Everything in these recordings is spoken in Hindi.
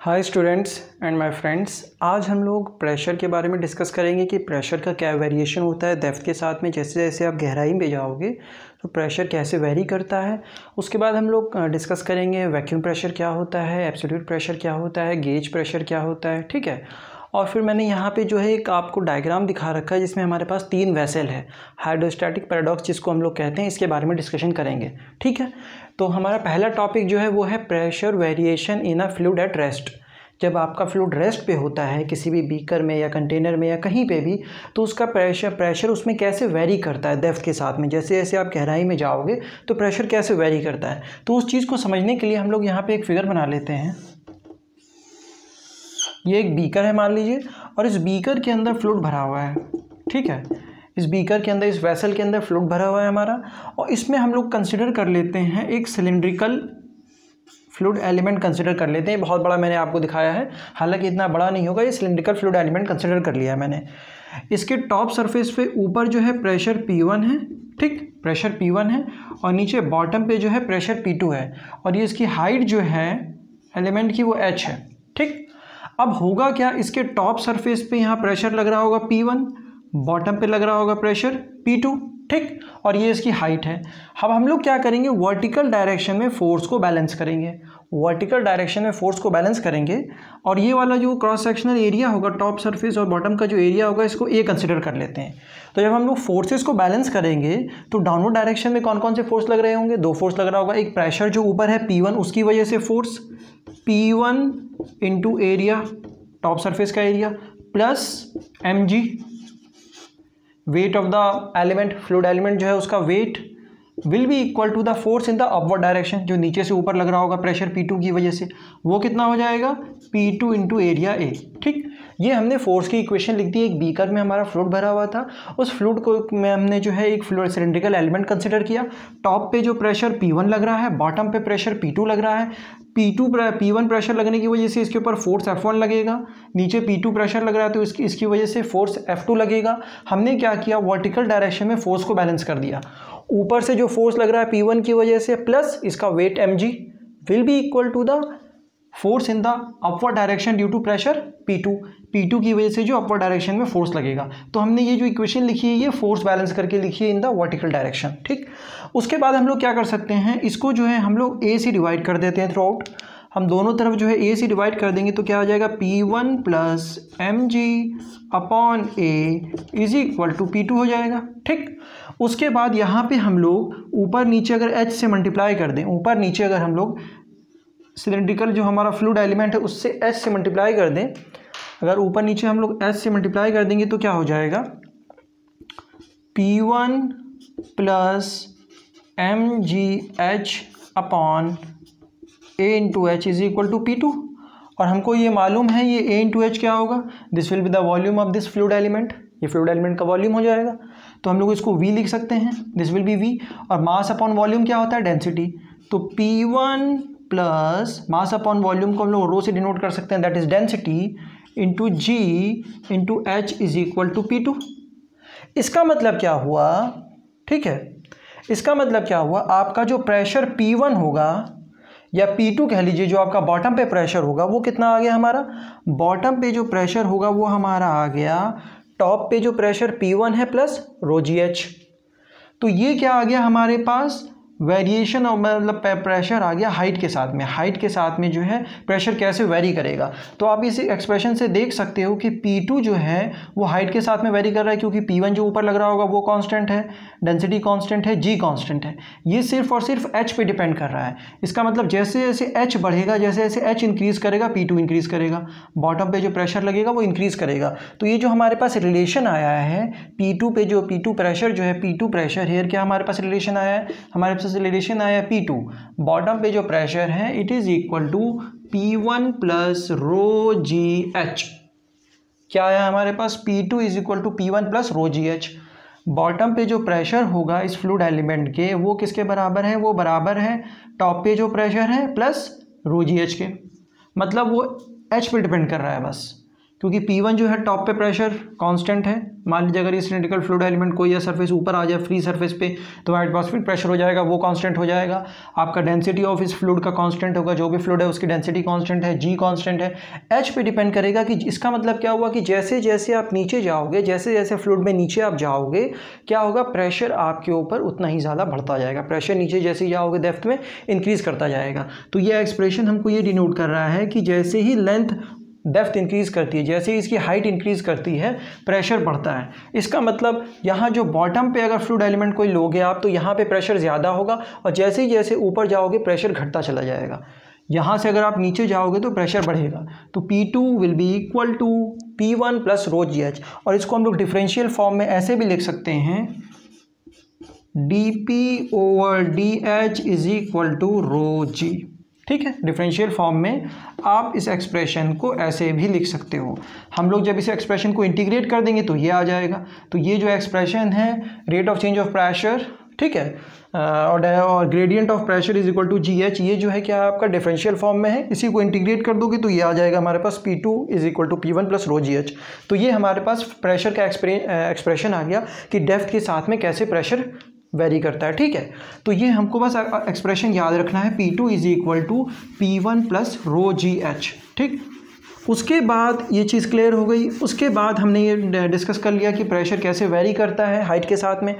Hi students and my friends, आज हम लोग प्रेशर के बारे में डिस्कस करेंगे कि प्रेशर का क्या वेरिएशन होता है डेप्थ के साथ में। जैसे जैसे आप गहराई में जाओगे तो प्रेशर कैसे वेरी करता है। उसके बाद हम लोग डिस्कस करेंगे वैक्यूम प्रेशर क्या होता है, एब्सोल्यूट प्रेशर क्या होता है, गेज प्रेशर क्या होता है, ठीक है। और फिर मैंने यहाँ पे जो है एक आपको डायग्राम दिखा रखा है जिसमें हमारे पास 3 वेसल है, हाइड्रोस्टैटिक पैराडॉक्स जिसको हम लोग कहते हैं। इसके बारे में डिस्कशन करेंगे, ठीक है। तो हमारा पहला टॉपिक जो है वो है pressure variation in a fluid at rest. जब आपका फ्लूइड रेस्ट पे होता है किसी भी बीकर में या कंटेनर में या कहीं पे भी, तो उसका प्रेशर उसमें कैसे वेरी करता है डेप्थ के साथ में। जैसे जैसे आप गहराई में जाओगे तो प्रेशर कैसे वेरी करता है, तो उस चीज़ को समझने के लिए हम लोग यहाँ पे एक फिगर बना लेते हैं। ये एक बीकर है मान लीजिए, और इस बीकर के अंदर फ्लूइड भरा हुआ है, ठीक है। इस बीकर के अंदर, इस वेसल के अंदर फ्लूइड भरा हुआ है हमारा, और इसमें हम लोग कंसिडर कर लेते हैं एक सिलिंड्रिकल फ्लूइड एलिमेंट कंसिडर कर लेते हैं। बहुत बड़ा मैंने आपको दिखाया है, हालांकि इतना बड़ा नहीं होगा। ये सिलिंड्रिकल फ्लूइड एलिमेंट कंसिडर कर लिया है मैंने। इसके टॉप सरफेस पे ऊपर जो है प्रेशर P1 है, ठीक, प्रेशर P1 है, और नीचे बॉटम पे जो है प्रेशर P2 है, और ये इसकी हाइट जो है एलिमेंट की वो h है, ठीक। अब होगा क्या, इसके टॉप सरफेस पे यहाँ प्रेशर लग रहा होगा P1, बॉटम पे लग रहा होगा प्रेशर P2, ठीक, और ये इसकी हाइट है। अब हम लोग क्या करेंगे, वर्टिकल डायरेक्शन में फोर्स को बैलेंस करेंगे। वर्टिकल डायरेक्शन में फोर्स को बैलेंस करेंगे, और ये वाला जो क्रॉस सेक्शनल एरिया होगा, टॉप सरफेस और बॉटम का जो एरिया होगा, इसको A कंसिडर कर लेते हैं। तो जब हम लोग फोर्सेस को बैलेंस करेंगे तो डाउनवर्ड डायरेक्शन में कौन कौन से फोर्स लग रहे होंगे, 2 फोर्स लग रहा होगा। एक प्रेशर जो ऊपर है P1, उसकी वजह से force P1 into area, top surface का area, plus mg, weight of the element, fluid element जो है उसका weight will be equal to the force in the upward direction, जो नीचे से ऊपर लग रहा होगा प्रेशर P2 की वजह से, वो कितना हो जाएगा P2 इंटू एरिया A, ठीक। ये हमने फोर्स की इक्वेशन लिख दी। एक बीकर में हमारा फ्लूइड भरा हुआ था, उस फ्लूइड को में हमने जो है एक फ्लूइड सिलिंड्रिकल एलिमेंट कंसिडर किया। टॉप पे जो प्रेशर P1 लग रहा है, बॉटम पे प्रेशर P2 लग रहा है। P1 प्रेशर लगने की वजह से इसके ऊपर फोर्स F1 लगेगा, नीचे P2 प्रेशर लग रहा है तो इसकी वजह से फोर्स F2 लगेगा। हमने क्या किया, वर्टिकल डायरेक्शन में फोर्स को बैलेंस कर दिया। ऊपर से जो फोर्स लग रहा है P1 की वजह से प्लस इसका weight mg will be equal to the force in the upward direction due to pressure P2 की वजह से जो अपवर्ड डायरेक्शन में फोर्स लगेगा। तो हमने ये जो इक्वेशन लिखी है ये फोर्स बैलेंस करके लिखी है इन द वर्टिकल डायरेक्शन, ठीक। उसके बाद हम लोग क्या कर सकते हैं, इसको जो है हम लोग A से डिवाइड कर देते हैं थ्रू आउट। हम दोनों तरफ जो है A से डिवाइड कर देंगे तो क्या हो जाएगा, P1 plus mg upon A is equal to P2 हो जाएगा, ठीक। उसके बाद यहाँ पे हम लोग ऊपर नीचे अगर h से मल्टीप्लाई कर दें, ऊपर नीचे अगर हम लोग सिलिंड्रिकल जो हमारा फ्लूइड एलिमेंट है उससे h से मल्टीप्लाई कर दें, अगर ऊपर नीचे हम लोग h से मल्टीप्लाई कर देंगे तो क्या हो जाएगा, P1 plus mgh upon A into H is equal to P2। और हमको ये मालूम है ये A इंटू एच क्या होगा, this will be the volume of this fluid element, ये फ्लूइड एलिमेंट का वॉल्यूम हो जाएगा। तो हम लोग इसको V लिख सकते हैं, दिस विल बी V। और मास अपॉन वॉल्यूम क्या होता है, डेंसिटी। तो P1 plus mass upon volume को हम लोग रो से डिनोट कर सकते हैं, that is density into G into H is equal to P2। इसका मतलब क्या हुआ, ठीक है, इसका मतलब क्या हुआ, आपका जो प्रेशर P1 होगा या P2 कह लीजिए, जो आपका बॉटम पे प्रेशर होगा वो कितना आ गया हमारा, बॉटम पे जो प्रेशर होगा वो हमारा आ गया टॉप पे जो प्रेशर P1 है प्लस रो GH। तो ये क्या आ गया हमारे पास, वेरिएशन और मतलब प्रेशर आ गया हाइट के साथ में। हाइट के साथ में जो है प्रेशर कैसे वेरी करेगा, तो आप इस एक्सप्रेशन से देख सकते हो कि P2 जो है वो हाइट के साथ में वेरी कर रहा है, क्योंकि P1 जो ऊपर लग रहा होगा वो कांस्टेंट है, डेंसिटी कांस्टेंट है, G कांस्टेंट है। ये सिर्फ और सिर्फ H पे डिपेंड कर रहा है। इसका मतलब जैसे जैसे H बढ़ेगा, जैसे जैसे H इंक्रीज करेगा P2 इंक्रीज करेगा, बॉटम पे जो प्रेशर लगेगा वो इंक्रीज करेगा। तो ये जो हमारे पास रिलेशन आया है P2 पे, जो P2 प्रेशर जो है, P2 प्रेशर हेयर क्या हमारे पास रिलेशन आया है, हमारे पास रिलेशन आया है P2, बॉटम पे जो प्रेशर है it is equal to P1 plus rho GH। क्या आया हमारे पास, P2 is equal to P1 plus rho GH। Bottom पे जो प्रेशर होगा इस फ्लूइड एलिमेंट के वो किसके बराबर है, वो बराबर है टॉप पे जो प्रेशर है प्लस रो GH के। मतलब वो H पे डिपेंड कर रहा है बस, क्योंकि P1 जो है टॉप पे प्रेशर कांस्टेंट है। मान लीजिए अगर ये सिलेंड्रिकल फ्लूइड एलिमेंट कोई या सरफेस ऊपर आ जाए फ्री सरफेस पे, तो एटमॉस्फेरिक प्रेशर हो जाएगा, वो कांस्टेंट हो जाएगा। आपका डेंसिटी ऑफ इस फ्लूइड का कांस्टेंट होगा, जो भी फ्लूइड है उसकी डेंसिटी कांस्टेंट है, G कांस्टेंट है। H पे डिपेंड करेगा कि इसका मतलब क्या हुआ कि जैसे जैसे आप नीचे जाओगे, जैसे जैसे फ्लूइड में नीचे आप जाओगे, क्या होगा, प्रेशर आपके ऊपर उतना ही ज़्यादा बढ़ता जाएगा। प्रेशर नीचे जैसे ही जाओगे डेप्थ में इंक्रीज करता जाएगा। तो ये एक्सप्रेशन हमको ये डिनोट कर रहा है कि जैसे ही लेंथ डेप्थ इंक्रीज करती है, जैसे ही इसकी हाइट इंक्रीज करती है, प्रेशर बढ़ता है। इसका मतलब यहाँ जो बॉटम पे अगर फ्लूइड एलिमेंट कोई लोगे आप, तो यहाँ पे प्रेशर ज़्यादा होगा, और जैसे ही जैसे ऊपर जाओगे प्रेशर घटता चला जाएगा। यहाँ से अगर आप नीचे जाओगे तो प्रेशर बढ़ेगा। तो P2 will be equal to P1 plus rho GH, और इसको हम लोग डिफरेंशियल फॉर्म में ऐसे भी लिख सकते हैं, dP/dH is equal to rho G। ठीक है, डिफरेंशियल फॉर्म में आप इस एक्सप्रेशन को ऐसे भी लिख सकते हो। हम लोग जब इस एक्सप्रेशन को इंटीग्रेट कर देंगे तो ये आ जाएगा। तो ये जो एक्सप्रेशन है rate of change of pressure, ठीक है, और gradient of pressure is equal to GH, ये जो है क्या आपका डिफरेंशियल फॉर्म में है। इसी को इंटीग्रेट कर दोगे तो ये आ जाएगा हमारे पास P2 is equal to P1 plus rho GH। तो ये हमारे पास प्रेशर का एक्सप्रेशन आ गया कि डेप्थ के साथ में कैसे प्रेशर वेरी करता है। ठीक है, तो ये हमको बस एक्सप्रेशन याद रखना है, P2 is equal to P1 plus rho GH। ठीक, उसके बाद ये चीज़ क्लियर हो गई। उसके बाद हमने ये डिस्कस कर लिया कि प्रेशर कैसे वेरी करता है हाइट के साथ में।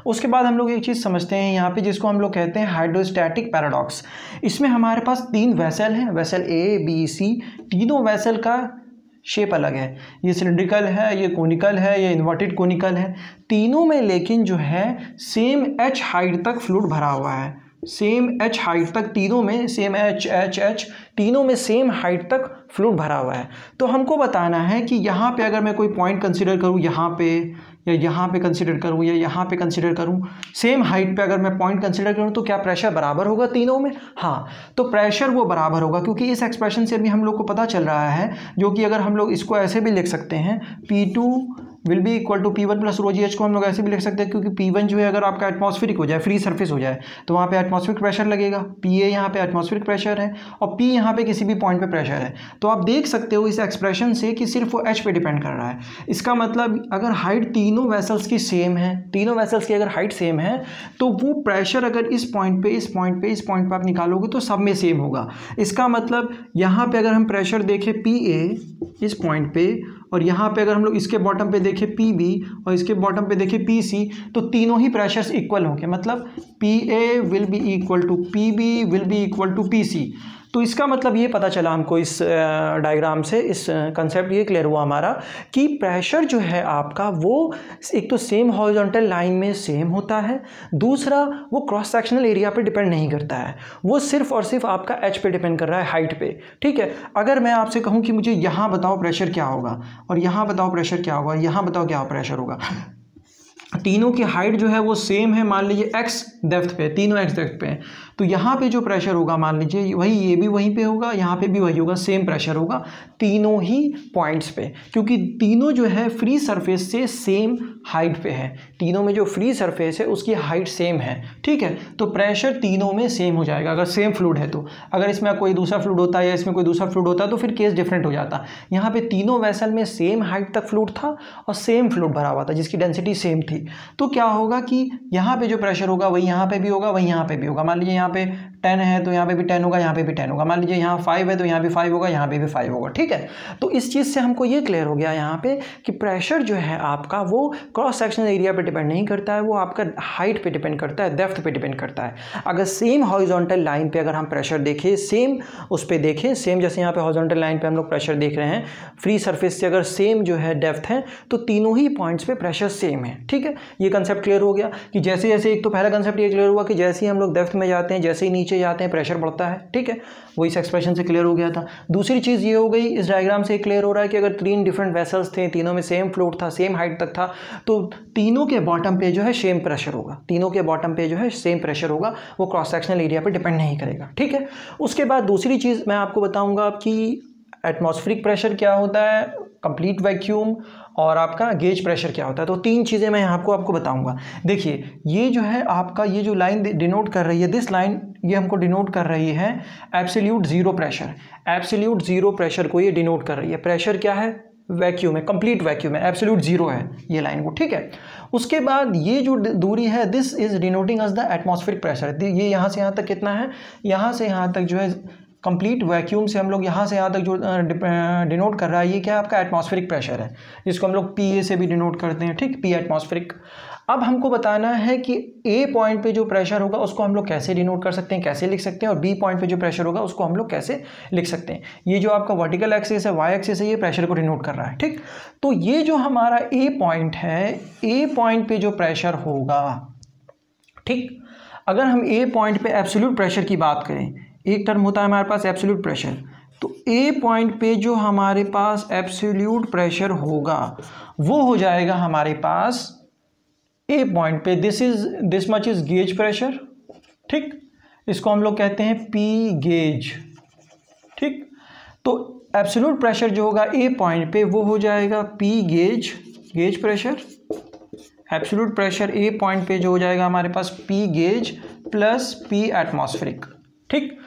उसके बाद हम लोग एक चीज़ समझते हैं यहाँ पे, जिसको हम लोग कहते हैं हाइड्रोस्टैटिक पैराडॉक्स। इसमें हमारे पास 3 वेसल हैं, वेसल A, B, C। तीनों वेसल का शेप अलग है, ये सिलिंड्रिकल है, ये कोनिकल है, ये इन्वर्टेड कोनिकल है। तीनों में लेकिन जो है सेम H हाइट तक फ्लूइड भरा हुआ है, सेम H हाइट तक, तीनों में सेम H तीनों में सेम हाइट तक फ्लूइड भरा हुआ है। तो हमको बताना है कि यहाँ पे अगर मैं कोई पॉइंट कंसीडर करूँ, यहाँ पे या यहाँ पे कंसीडर करूँ या यहाँ पे कंसीडर करूँ, सेम हाइट पे अगर मैं पॉइंट कंसीडर करूँ, तो क्या प्रेशर बराबर होगा तीनों में? हाँ, तो प्रेशर वो बराबर होगा, क्योंकि इस एक्सप्रेशन से भी हम लोग को पता चल रहा है, जो कि अगर हम लोग इसको ऐसे भी लिख सकते हैं, P2 will be equal to P1 plus rho GH को हम लोग ऐसे भी लिख सकते हैं, क्योंकि P1 जो है अगर आपका एटमॉस्फेरिक हो जाए, फ्री सरफेस हो जाए, तो वहाँ पे एटमॉस्फेरिक प्रेशर लगेगा। PA यहाँ पे एटमॉस्फेरिक प्रेशर है और P यहाँ पे किसी भी पॉइंट पे प्रेशर है। तो आप देख सकते हो इस एक्सप्रेशन से कि सिर्फ वो H पे डिपेंड कर रहा है। इसका मतलब अगर हाइट तीनों वेसल्स की सेम है, तीनों वेसल्स की अगर हाइट सेम है, तो वो प्रेशर अगर इस पॉइंट पे, इस पॉइंट पे, इस पॉइंट पे आप निकालोगे तो सब में सेम होगा। इसका मतलब यहाँ पे अगर हम प्रेशर देखें PA इस पॉइंट पे, और यहाँ पे अगर हम लोग इसके बॉटम पे देखें PB और इसके बॉटम पे देखें PC, तो तीनों ही प्रेशर्स इक्वल होंगे। मतलब PA will be equal to PB will be equal to PC। तो इसका मतलब ये पता चला हमको इस डायग्राम से, इस कंसेप्ट ये क्लियर हुआ हमारा कि प्रेशर जो है आपका वो एक तो सेम हॉरिजॉन्टल लाइन में सेम होता है, दूसरा वो क्रॉस सेक्शनल एरिया पे डिपेंड नहीं करता है, वो सिर्फ और सिर्फ आपका H पे डिपेंड कर रहा है, हाइट पे। ठीक है, अगर मैं आपसे कहूँ कि मुझे यहाँ बताओ प्रेशर क्या होगा और यहाँ बताओ प्रेशर क्या होगा, यहाँ बताओ क्या प्रेशर होगा, तीनों की हाइट जो है वो सेम है, मान लीजिए x डेप्थ पे, तीनों x डेप्थ पे हैं, तो यहाँ पे जो प्रेशर होगा मान लीजिए वही, ये भी वहीं पे होगा, यहाँ पे भी वही होगा, सेम प्रेशर होगा तीनों ही पॉइंट्स पे, क्योंकि तीनों जो है फ्री सरफेस से सेम हाइट पे है। तीनों में जो फ्री सरफेस है उसकी हाइट सेम है। ठीक है, तो प्रेशर तीनों में सेम हो जाएगा अगर सेम फ्लूइड है तो। अगर इसमें कोई दूसरा फ्लूइड होता है या इसमें कोई दूसरा फ्लूइड होता है तो फिर केस डिफरेंट हो जाता। यहाँ पे तीनों वेसल में सेम हाइट तक फ्लूइड था और सेम फ्लूइड भरा हुआ था जिसकी डेंसिटी सेम थी। तो क्या होगा कि यहाँ पे जो प्रेशर होगा वही यहाँ पे भी होगा, वही यहाँ पे भी होगा। मान लीजिए यहाँ पे 10 है तो यहाँ पे भी 10 होगा, यहाँ पे भी 10 होगा। मान लीजिए यहाँ 5 है तो यहाँ भी 5 होगा, यहाँ पे भी 5 होगा। ठीक है, तो इस चीज़ से हमको ये क्लियर हो गया यहाँ पे कि प्रेशर जो है आपका वो क्रॉस सेक्शनल एरिया पे डिपेंड नहीं करता है, वो आपका हाइट पे डिपेंड करता है, डेप्थ पे डिपेंड करता है। अगर सेम हॉरिजॉन्टल लाइन पे अगर हम प्रेशर देखें, सेम उस पर देखें, सेम जैसे यहाँ पे हॉरिजॉन्टल लाइन पे हम लोग प्रेशर देख रहे हैं, फ्री सरफेस से अगर सेम जो है डेप्थ है तो तीनों ही पॉइंट्स पे प्रेशर सेम है। ठीक है, ये कंसेप्ट क्लियर हो गया कि जैसे जैसे, एक तो पहला कंसेप्ट ये क्लियर हुआ कि जैसे ही हम लोग डेप्थ में जाते हैं, जैसे ही नीचे जाते हैं प्रेशर बढ़ता है। ठीक है, वो इस एक्सप्रेशन से क्लियर हो गया था। दूसरी चीज़ ये हो गई, इस डायग्राम से क्लियर हो रहा है कि अगर 3 डिफरेंट वेसल्स थे, तीनों में सेम फ्लूइड था, सेम हाइट तक था, तो तीनों के बॉटम पे जो है सेम प्रेशर होगा, तीनों के बॉटम पे जो है सेम प्रेशर होगा, वो क्रॉस सेक्शनल एरिया पे डिपेंड नहीं करेगा। ठीक है, उसके बाद दूसरी चीज़ मैं आपको बताऊंगा कि एटमॉस्फेरिक प्रेशर क्या होता है, कंप्लीट वैक्यूम, और आपका गेज प्रेशर क्या होता है। तो 3 चीज़ें मैं आपको बताऊंगा। देखिए, ये जो है आपका, ये जो लाइन डिनोट कर रही है, दिस लाइन ये हमको डिनोट कर रही है absolute zero pressure. Absolute zero pressure को ये डिनोट कर रही है। प्रेशर क्या है? वैक्यूम है, कंप्लीट वैक्यूम है, एब्सोल्यूट जीरो है ये लाइन वो, ठीक है। उसके बाद ये जो दूरी है, this is denoting us the atmospheric pressure. ये यहाँ से यहाँ तक कितना है, यहाँ से यहाँ तक जो है कंप्लीट वैक्यूम से हम लोग यहाँ से यहाँ तक जो डिनोट कर रहा है, ये क्या है आपका एटमॉस्फेरिक प्रेशर है, जिसको हम लोग पी ए से भी डिनोट करते हैं, ठीक, पी एटमॉस्फेरिक। अब हमको बताना है कि ए पॉइंट पे जो प्रेशर होगा उसको हम लोग कैसे डिनोट कर सकते हैं, कैसे लिख सकते हैं, और बी पॉइंट पे जो प्रेशर होगा उसको हम लोग कैसे लिख सकते हैं। ये जो आपका वर्टिकल एक्सिस है, वाई एक्सिस है, ये प्रेशर को डिनोट कर रहा है, ठीक। तो ये जो हमारा ए पॉइंट है, ए पॉइंट पे जो प्रेशर होगा, ठीक, अगर हम ए पॉइंट पे एब्सोल्यूट प्रेशर की बात करें, एक टर्म होता है हमारे पास एब्सोल्यूट प्रेशर, तो ए पॉइंट पे जो हमारे पास एब्सोल्यूट प्रेशर होगा वो हो जाएगा हमारे पास ए पॉइंट पे, this much is gauge pressure, ठीक, इसको हम लोग कहते हैं पी गेज, ठीक। तो एब्सोल्यूट प्रेशर जो होगा ए पॉइंट पे वो हो जाएगा P gauge pressure. Absolute pressure A point पे जो हो जाएगा हमारे पास P gauge plus P atmospheric, ठीक।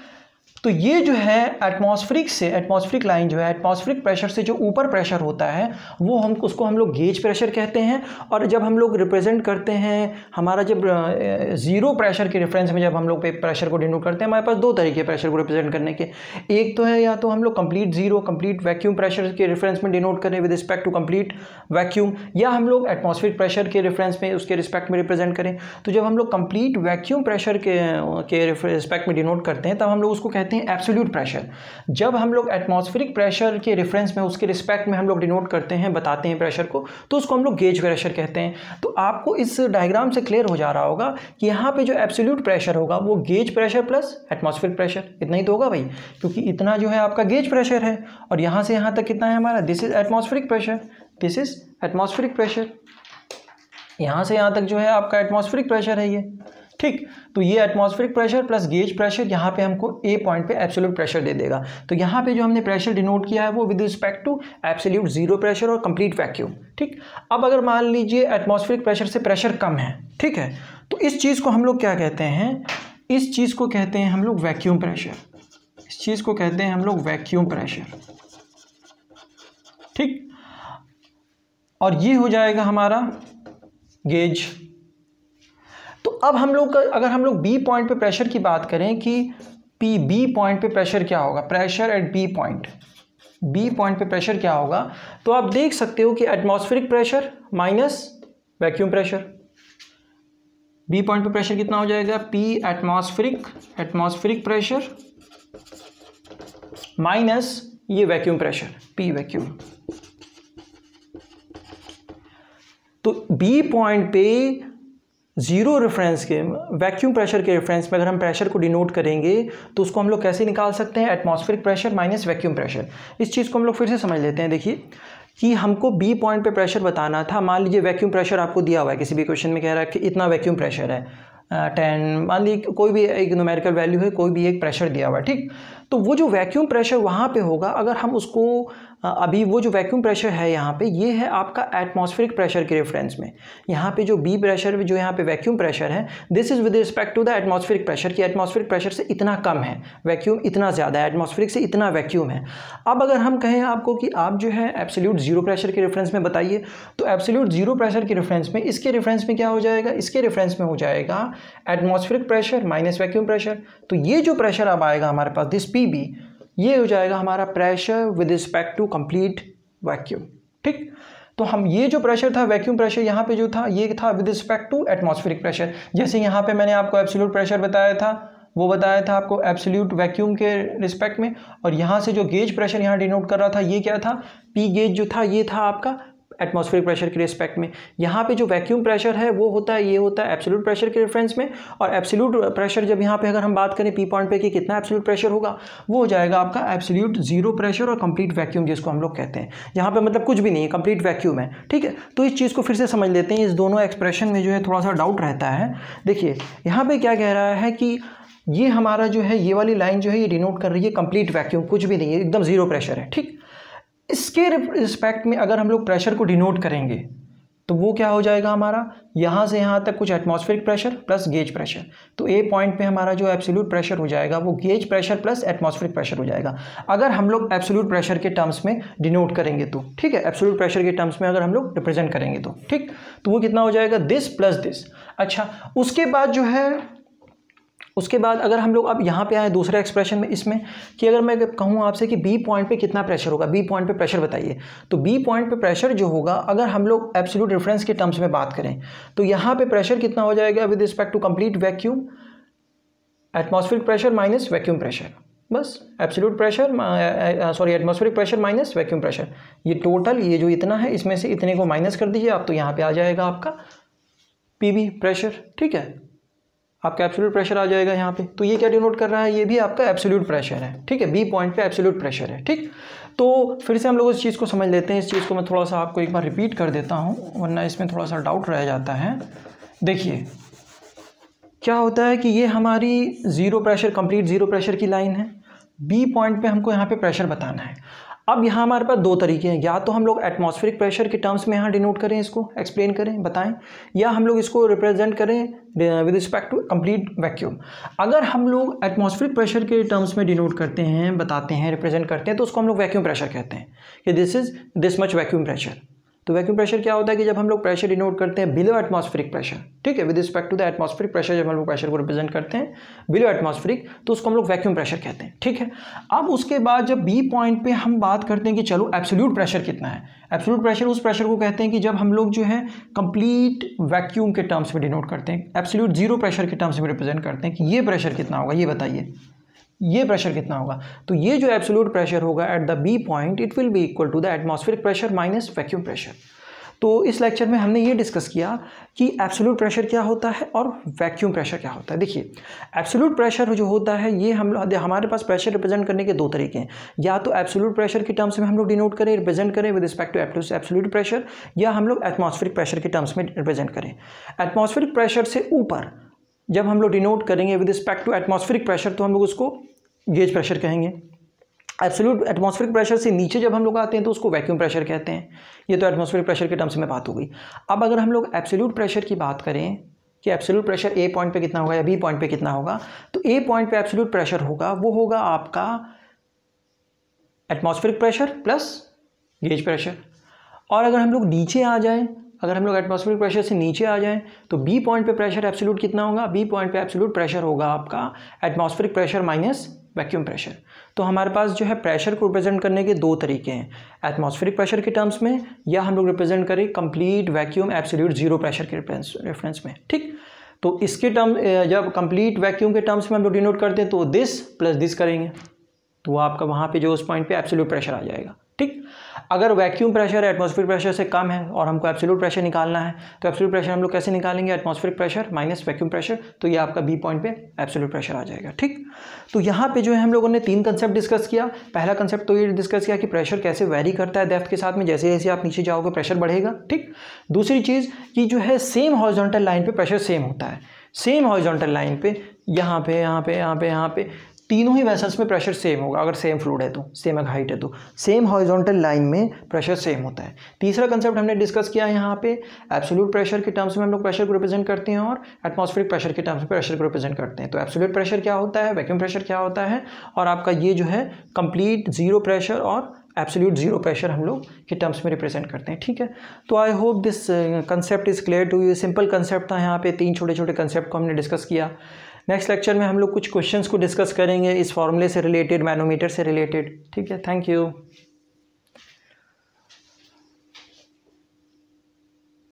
तो ये जो है एटमॉस्फेरिक लाइन जो है, एटमॉस्फेरिक प्रेशर से जो ऊपर प्रेशर होता है वो उसको हम लोग गेज प्रेशर कहते हैं। और जब हम लोग रिप्रेजेंट करते हैं, हमारा जब ज़ीरो प्रेशर के रेफरेंस में जब हम लोग प्रेशर को डिनोट करते हैं, हमारे पास दो तरीके प्रेशर को रिप्रेजेंट करने के। एक तो है या तो हम लोग कंप्लीट वैक्यूम प्रेशर के रेफरेंस में डिनोट करें with respect to complete vacuum, या हम लोग एटमॉस्फेरिक प्रेशर के रेफरेंस में उसके रिस्पेक्ट में रिप्रेजेंट करें। तो जब हम लोग कंप्लीट वैक्यूम प्रेशर के रिस्पेक्ट में डिनोट करते हैं तब हम लोग उसको कहते हैं एब्सोल्यूट प्रेशर। जब हम लोग एटमॉस्फेरिक प्रेशर के रेफरेंस में उसके रिस्पेक्ट में हम लोग डिनोट करते हैं, बताते हैं प्रेशर को, तो उसको हम लोग गेज प्रेशर कहते हैं। तो आपको इस डायग्राम से क्लियर हो जा रहा होगा कि यहाँ पे जो एब्सोल्यूट प्रेशर होगा वो gauge pressure plus atmospheric pressure, इतना ही तो होगा भाई, क्योंकि इतना जो है आपका गेज प्रेशर है और यहाँ से यहाँ तक कितना है हमारा, this is atmospheric pressure, this is atmospheric pressure, यहाँ से यहाँ तक जो है आपका एटमॉस्फेरिक प्रेशर है ये, ठीक। तो ये atmospheric pressure plus gauge pressure यहाँ पे हमको ए पॉइंट पे एब्सोल्यूट प्रेशर दे देगा। तो यहाँ पे जो हमने प्रेशर डिनोट किया है वो with respect to absolute zero pressure और कंप्लीट वैक्यूम, ठीक। अब अगर मान लीजिए एटमॉस्फेरिक प्रेशर से प्रेशर कम है, ठीक है, तो इस चीज़ को हम लोग क्या कहते हैं, इस चीज़ को कहते हैं हम लोग वैक्यूम प्रेशर, इस चीज़ को कहते हैं हम लोग वैक्यूम प्रेशर, ठीक। और ये हो जाएगा हमारा गेज। तो अब हम लोग अगर हम लोग बी पॉइंट पे प्रेशर की बात करें कि बी पॉइंट पे प्रेशर क्या होगा, प्रेशर एट बी पॉइंट पे प्रेशर क्या होगा, तो आप देख सकते हो कि atmospheric pressure minus vacuum pressure, B point पे प्रेशर कितना हो जाएगा, पी एटमॉस्फेरिक प्रेशर माइनस ये वैक्यूम प्रेशर, पी वैक्यूम। तो बी पॉइंट पे जीरो रेफरेंस के वैक्यूम प्रेशर के रेफरेंस में अगर हम प्रेशर को डिनोट करेंगे तो उसको हम लोग कैसे निकाल सकते हैं, atmospheric pressure minus vacuum pressure. इस चीज़ को हम लोग फिर से समझ लेते हैं। देखिए कि हमको बी पॉइंट पे प्रेशर बताना था, मान लीजिए वैक्यूम प्रेशर आपको दिया हुआ है, किसी भी क्वेश्चन में कह रहा है कि इतना वैक्यूम प्रेशर है 10, मान लीजिए कोई भी एक न्यूमेरिकल वैल्यू है, कोई भी एक प्रेशर दिया हुआ है, ठीक। तो वो जो वैक्यूम प्रेशर वहाँ पे होगा, अगर हम उसको अभी वो जो वैक्यूम प्रेशर है यहाँ पे, ये है आपका एटमॉस्फेरिक प्रेशर के रेफरेंस में। यहाँ पे जो बी प्रेशर जो यहाँ पे वैक्यूम प्रेशर है, this is with respect to the atmospheric pressure, कि एटमॉस्फेरिक प्रेशर से इतना कम है वैक्यूम, इतना ज़्यादा है एटमॉस्फेरिक से, इतना वैक्यूम है। अब अगर हम कहें आपको कि आप जो है एब्सोल्यूट जीरो प्रेशर के रेफरेंस में बताइए, तो एब्सोल्यूट जीरो प्रेशर के रेफरेंस में, इसके रेफरेंस में क्या हो जाएगा, इसके रेफरेंस में हो जाएगा atmospheric pressure minus vacuum pressure. तो ये जो प्रेशर अब आएगा हमारे पास, दिस पी बी, ये हो जाएगा हमारा pressure with respect to complete vacuum, ठीक। तो हम ये जो प्रेशर था वैक्यूम प्रेशर यहाँ पे जो था, ये था with respect to atmospheric pressure. जैसे यहाँ पे मैंने आपको एब्सोल्यूट प्रेशर बताया था, वो बताया था आपको एब्सोल्यूट वैक्यूम के रिस्पेक्ट में, और यहाँ से जो गेज प्रेशर यहाँ डिनोट कर रहा था, ये क्या था, पी गेज जो था, ये था आपका एटमॉस्फेरिक प्रेशर के रिस्पेक्ट में। यहाँ पे जो वैक्यूम प्रेशर है वो होता है, ये होता है एब्सोल्यूट प्रेशर के रेफरेंस में, और एब्सोल्यूट प्रेशर जब यहाँ पे अगर हम बात करें पी पॉइंट पे कि कितना एब्सोल्यूट प्रेशर होगा, वो हो जाएगा आपका एब्सोल्यूट जीरो प्रेशर और कंप्लीट वैक्यूम, जिसको हम लोग कहते हैं। यहाँ पे मतलब कुछ भी नहीं है, कंप्लीट वैक्यूम है, ठीक है। तो इस चीज़ को फिर से समझ लेते हैं, इस दोनों एक्सप्रेशन में जो है थोड़ा सा डाउट रहता है। देखिए यहाँ पे क्या कह रहा है कि ये हमारा जो है, ये वाली लाइन जो है ये डिनोट कर रही है कंप्लीट वैक्यूम, कुछ भी नहीं है, एकदम जीरो प्रेशर है, ठीक। इसके रिस्पेक्ट में अगर हम लोग प्रेशर को डिनोट करेंगे तो वो क्या हो जाएगा हमारा, यहाँ से यहाँ तक कुछ atmospheric pressure plus gauge pressure. तो ए पॉइंट पे हमारा जो एब्सोल्यूट प्रेशर हो जाएगा वो gauge pressure plus atmospheric pressure हो जाएगा, अगर हम लोग एब्सोल्यूट प्रेशर के टर्म्स में डिनोट करेंगे तो, ठीक है, एब्सोल्यूट प्रेशर के टर्म्स में अगर हम लोग रिप्रेजेंट करेंगे तो, ठीक। तो वो कितना हो जाएगा, दिस प्लस दिस। अच्छा, उसके बाद जो है, उसके बाद अगर हम लोग अब यहाँ पे आए दूसरे एक्सप्रेशन में, इसमें कि अगर मैं कहूँ आपसे कि बी पॉइंट पे कितना प्रेशर होगा, बी पॉइंट पे प्रेशर बताइए, तो बी पॉइंट पे प्रेशर जो होगा अगर हम लोग एब्सोल्यूट रेफरेंस के टर्म्स में बात करें तो यहाँ पे प्रेशर कितना हो जाएगा with respect to complete vacuum, atmospheric pressure minus vacuum pressure, बस absolute pressure sorry atmospheric pressure minus vacuum pressure, ये टोटल ये जो इतना है इसमें से इतने को माइनस कर दीजिए आप, तो यहाँ पे आ जाएगा आपका पीबी प्रेशर, ठीक है, आपका एब्सोल्यूट प्रेशर आ जाएगा यहाँ पे। तो ये क्या डिनोट कर रहा है, ये भी आपका एब्सोल्यूट प्रेशर है, ठीक है, बी पॉइंट पे एब्सोल्यूट प्रेशर है, ठीक। तो फिर से हम लोग इस चीज़ को समझ लेते हैं, इस चीज़ को मैं थोड़ा सा आपको एक बार रिपीट कर देता हूँ वरना इसमें थोड़ा सा डाउट रह जाता है। देखिए क्या होता है कि ये हमारी zero pressure, complete zero pressure की लाइन है, बी पॉइंट पे हमको यहाँ पे प्रेशर बताना है। अब यहाँ हमारे पास दो तरीके हैं, या तो हम लोग एटमॉस्फेरिक प्रेशर के टर्म्स में यहाँ डिनोट करें, इसको एक्सप्लेन करें, बताएं, या हम लोग इसको रिप्रेजेंट करें with respect to complete vacuum. अगर हम लोग एटमॉस्फेरिक प्रेशर के टर्म्स में डिनोट करते हैं, बताते हैं, रिप्रेजेंट करते हैं, तो उसको हम लोग वैक्यूम प्रेशर कहते हैं कि this is this much vacuum pressure. तो वैक्यूम प्रेशर क्या होता है कि जब हम लोग प्रेशर डिनोट करते हैं बिलो एटमॉस्फेरिक प्रेशर, ठीक है, with respect to the atmospheric pressure, जब हम लोग प्रेशर को रिप्रेजेंट करते हैं बिलो एटमॉस्फेरिक तो उसको हम लोग वैक्यूम प्रेशर कहते हैं, ठीक है। अब उसके बाद जब बी पॉइंट पे हम बात करते हैं कि चलो एब्सोल्यूट प्रेशर कितना है, एब्सोल्यूट प्रेशर उस प्रेशर को कहते हैं कि जब हम लोग जो है कंप्लीट वैक्यूम के टर्म्स में डिनोट करते हैं, एब्सोल्यूट जीरो प्रेशर के टर्म्स में रिप्रेजेंट करते हैं कि ये प्रेशर कितना होगा, ये बताइए ये प्रेशर कितना होगा। तो ये जो एब्सोल्यूट प्रेशर होगा at the B point it will be equal to the atmospheric pressure minus vacuum pressure. तो इस लेक्चर में हमने ये डिस्कस किया कि एब्सोल्यूट प्रेशर क्या होता है और वैक्यूम प्रेशर क्या होता है। देखिए एब्सोल्यूट प्रेशर जो होता है ये हमारे पास प्रेशर रिप्रेजेंट करने के दो तरीके हैं, या तो एब्सोल्यूट प्रेशर के टर्म्स में हम लोग डिनोट करें, रिप्रेजेंट करें with respect to absolute pressure, या हम लोग एटमॉस्फेरिक प्रेशर के टर्म्स में रिप्रेजेंट करें। एटमॉस्फेरिक प्रेशर से ऊपर जब हम लोग डिनोट करेंगे with respect to atmospheric pressure तो हम लोग उसको गेज प्रेशर कहेंगे। एब्सोल्यूट एटमॉस्फेरिक प्रेशर से नीचे जब हम लोग आते हैं तो उसको वैक्यूम प्रेशर कहते हैं। ये तो एटमॉस्फेरिक प्रेशर के टर्म्स में बात हो गई। अब अगर हम लोग एब्सोल्यूट प्रेशर की बात करें कि एब्सोल्यूट प्रेशर ए पॉइंट पे कितना होगा या बी पॉइंट पे कितना होगा, तो ए पॉइंट पे एब्सोल्यूट प्रेशर होगा वो होगा आपका atmospheric pressure plus gauge pressure. और अगर हम लोग नीचे आ जाएं, अगर हम लोग एटमॉस्फेरिक प्रेशर से नीचे आ जाएं तो बी पॉइंट पे प्रेशर एब्सोल्यूट कितना होगा, बी पॉइंट पे एब्सोल्यूट प्रेशर होगा आपका atmospheric pressure minus vacuum pressure. तो हमारे पास जो है प्रेशर को रिप्रेजेंट करने के दो तरीके हैं, एटमॉस्फेरिक प्रेशर के टर्म्स में, या हम लोग रिप्रेजेंट करें complete vacuum absolute zero pressure के रेफरेंस में, ठीक। तो इसके टर्म जब कंप्लीट वैक्यूम के टर्म्स में हम लोग डिनोट करते हैं तो दिस प्लस दिस करेंगे, तो आपका वहाँ पे जो उस पॉइंट पे एब्सोल्यूट प्रेशर आ जाएगा, ठीक। अगर वैक्यूम प्रेशर एटमॉस्फेरिक प्रेशर से कम है और हमको एब्सोल्यूट प्रेशर निकालना है तो एब्सोल्यूट प्रेशर हम लोग कैसे निकालेंगे, atmospheric pressure minus vacuum pressure, तो ये आपका बी पॉइंट पे एब्सोल्यूट प्रेशर आ जाएगा, ठीक। तो यहाँ पे जो है हम लोगों ने तीन कंसेप्ट डिस्कस किया। पहला कंसेप्ट तो ये डिस्कस किया कि प्रेशर कैसे वेरी करता है डेप्थ के साथ में, जैसे जैसे आप नीचे जाओगे प्रेशर बढ़ेगा, ठीक। दूसरी चीज़ कि जो है सेम हॉरिजॉन्टल लाइन पे प्रेशर सेम होता है, सेम हॉरिजॉन्टल लाइन पे यहाँ पे यहाँ पे यहाँ पे यहाँ पे तीनों ही वेसल्स में प्रेशर सेम होगा, अगर सेम फ्लूइड है तो, सेम हाइट है तो, सेम हॉरिजॉन्टल लाइन में प्रेशर सेम होता है। तीसरा कंसेप्ट हमने डिस्कस किया यहाँ पे एब्सोल्यूट प्रेशर के टर्म्स में हम लोग प्रेशर को रिप्रेजेंट करते हैं और एटमॉस्फेरिक प्रेशर के टर्म्स में प्रेशर को रिप्रेजेंट करते हैं। तो एब्सोल्यूट प्रेशर क्या होता है, वैक्यूम प्रेशर क्या होता है, और आपका ये जो है कंप्लीट जीरो प्रेशर और एब्सोल्यूट जीरो प्रेशर हम लोग के टर्म्स में रिप्रेजेंट करते हैं, ठीक है। तो I hope this concept is clear to you. Simple concept था, यहाँ पे तीन छोटे छोटे कंसेप्ट को हमने डिस्कस किया। नेक्स्ट लेक्चर में हम लोग कुछ क्वेश्चंस को डिस्कस करेंगे इस फॉर्मूले से रिलेटेड, मैनोमीटर से रिलेटेड, ठीक है। Thank you.